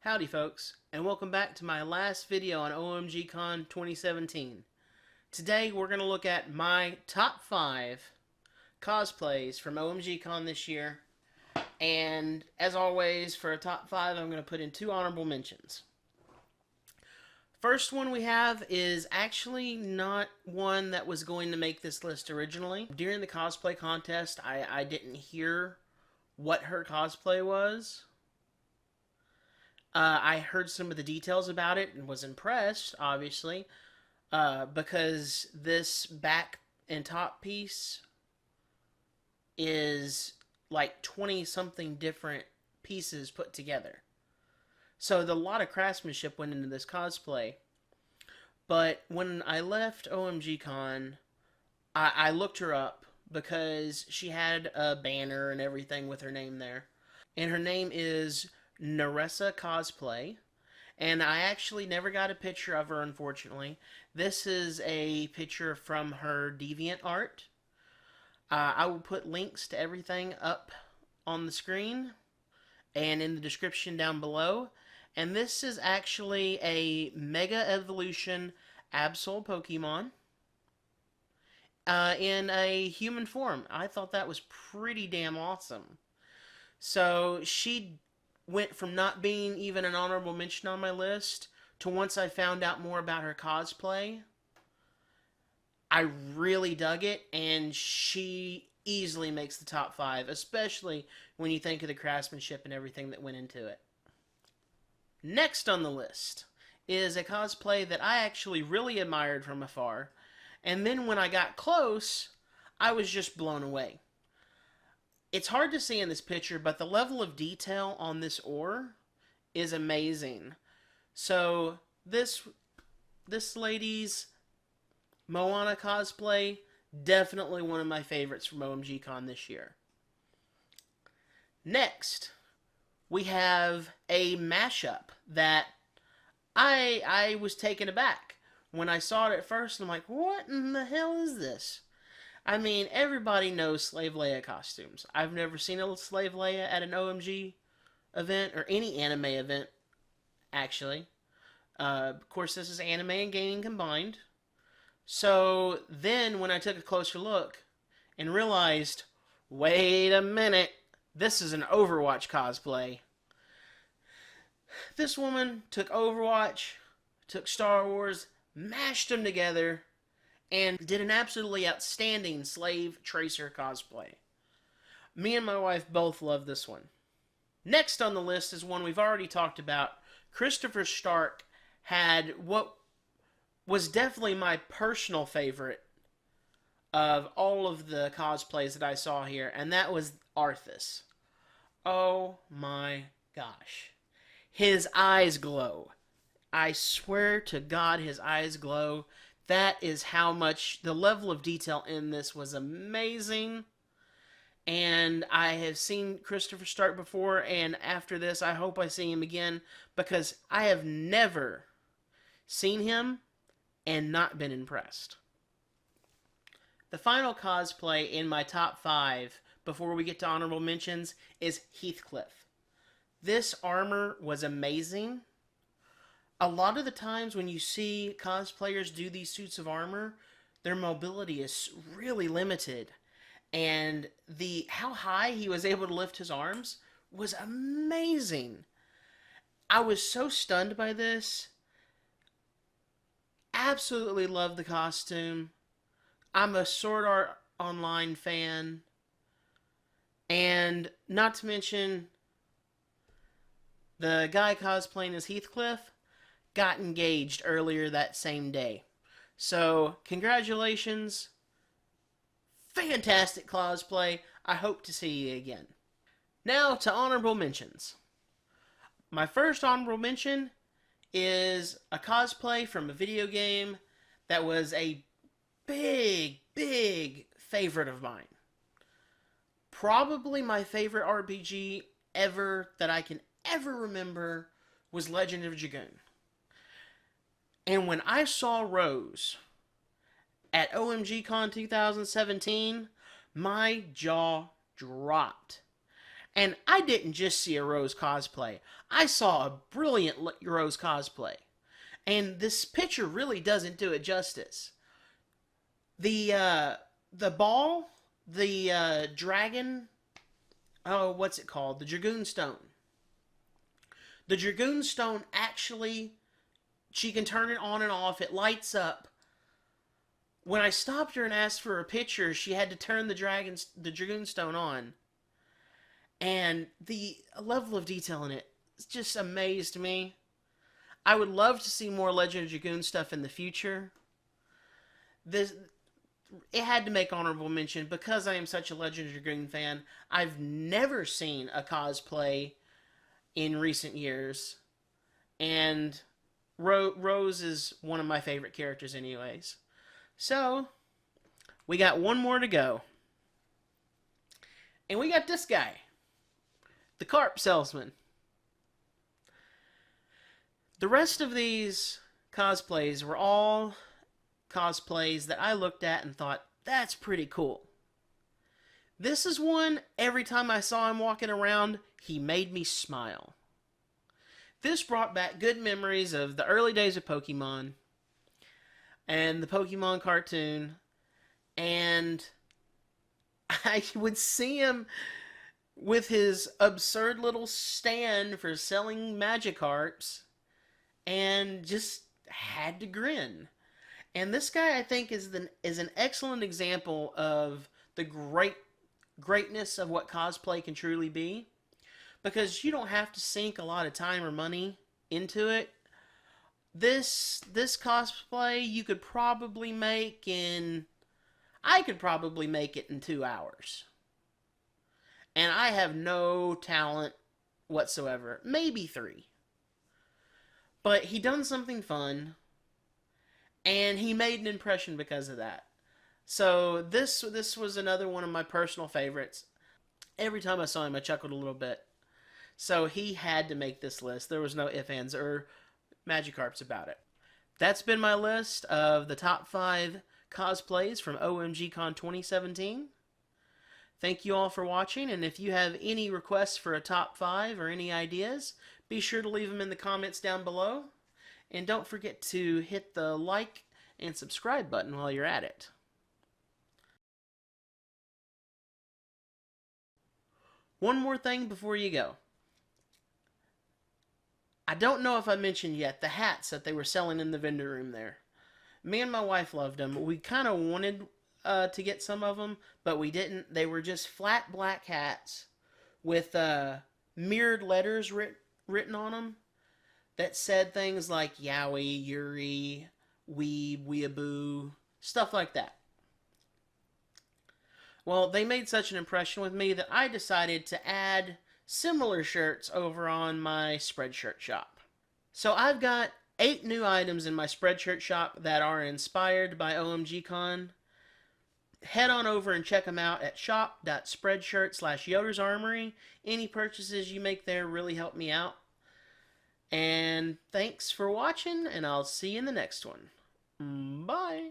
Howdy folks, and welcome back to my last video on OMGCON 2017. Today we're going to look at my top 5 cosplays from OMGCON this year, and as always for a top 5 I'm going to put in 2 honorable mentions. First one we have is actually not one that was going to make this list originally. During the cosplay contest I didn't hear what her cosplay was. I heard some of the details about it and was impressed, obviously, because this back and top piece is like 20-something different pieces put together. So a lot of craftsmanship went into this cosplay. But when I left OMGCon, I looked her up because she had a banner and everything with her name there. And her name is Naressa Cosplay, and I actually never got a picture of her, unfortunately. This is a picture from her DeviantArt. I will put links to everything up on the screen and in the description down below. And this is actually a Mega Evolution Absol Pokemon in a human form. I thought that was pretty damn awesome. So she went from not being even an honorable mention on my list to, once I found out more about her cosplay, I really dug it, and she easily makes the top 5, especially when you think of the craftsmanship and everything that went into it. Next on the list is a cosplay that I actually really admired from afar, and then when I got close, I was just blown away. It's hard to see in this picture, but the level of detail on this ore is amazing. So this lady's Moana cosplay, definitely one of my favorites from OMGCon this year. Next, we have a mashup that I was taken aback. When I saw it at first, I'm like, what in the hell is this? I mean, everybody knows Slave Leia costumes. I've never seen a Slave Leia at an OMG event, or any anime event, actually. Of course, this is anime and gaming combined. So then, when I took a closer look and realized, wait a minute, this is an Overwatch cosplay. This woman took Overwatch, took Star Wars, mashed them together, and did an absolutely outstanding Slave Tracer cosplay. Me and my wife both love this one. Next on the list is one we've already talked about. Christopher Stark had what was definitely my personal favorite of all of the cosplays that I saw here, and that was Arthas. Oh my gosh. His eyes glow. I swear to God, his eyes glow. That is how much the level of detail in this was amazing. And I have seen Christopher Stark before, and after this I hope I see him again, because I have never seen him and not been impressed. The final cosplay in my top 5 before we get to honorable mentions is Heathcliff. This armor was amazing. A lot of the times when you see cosplayers do these suits of armor, their mobility is really limited. And how high he was able to lift his arms was amazing. I was so stunned by this. Absolutely love the costume. I'm a Sword Art Online fan. And not to mention, the guy cosplaying as Heathcliff got engaged earlier that same day. So, congratulations. Fantastic cosplay. I hope to see you again. Now to honorable mentions. My first honorable mention is a cosplay from a video game that was a big favorite of mine. Probably my favorite RPG ever that I can ever remember was Legend of Dragoon. And when I saw Rose at OMGCon 2017, my jaw dropped. And I didn't just see a Rose cosplay. I saw a brilliant Rose cosplay. And this picture really doesn't do it justice. The ball, the dragon, oh, what's it called? The Dragoon Stone. The Dragoon Stone actually, she can turn it on and off. It lights up. When I stopped her and asked for a picture, she had to turn the Dragoon Stone on. And the level of detail in it just amazed me. I would love to see more Legend of Dragoon stuff in the future. This It had to make honorable mention because I am such a Legend of Dragoon fan. I've never seen a cosplay in recent years, and Rose is one of my favorite characters anyways. So, we got one more to go. And we got this guy, the carp salesman. The rest of these cosplays were all cosplays that I looked at and thought, that's pretty cool. This is one, every time I saw him walking around, he made me smile. This brought back good memories of the early days of Pokemon and the Pokemon cartoon, and I would see him with his absurd little stand for selling Magikarps and just had to grin. And this guy, I think, is an excellent example of the greatness of what cosplay can truly be, because you don't have to sink a lot of time or money into it. This cosplay you could probably make in, I could probably make it in 2 hours. And I have no talent whatsoever. Maybe 3. But he done something fun, and he made an impression because of that. So this was another one of my personal favorites. Every time I saw him, I chuckled a little bit. So he had to make this list. There was no ifs, ands, or Magikarps about it. That's been my list of the top 5 cosplays from OMGCON 2017. Thank you all for watching, and if you have any requests for a top 5 or any ideas, be sure to leave them in the comments down below. And don't forget to hit the like and subscribe button while you're at it. One more thing before you go. I don't know if I mentioned yet the hats that they were selling in the vendor room there. Me and my wife loved them. We kind of wanted to get some of them, but we didn't. They were just flat black hats with mirrored letters written on them that said things like Yowie, Yuri, Weeb, Weeaboo, stuff like that. Well, they made such an impression with me that I decided to add similar shirts over on my Spreadshirt Shop. So I've got 8 new items in my Spreadshirt Shop that are inspired by OMGCON. Head on over and check them out at shop.spreadshirt/Yoder's Armory. Any purchases you make there really help me out. And thanks for watching, and I'll see you in the next one. Bye!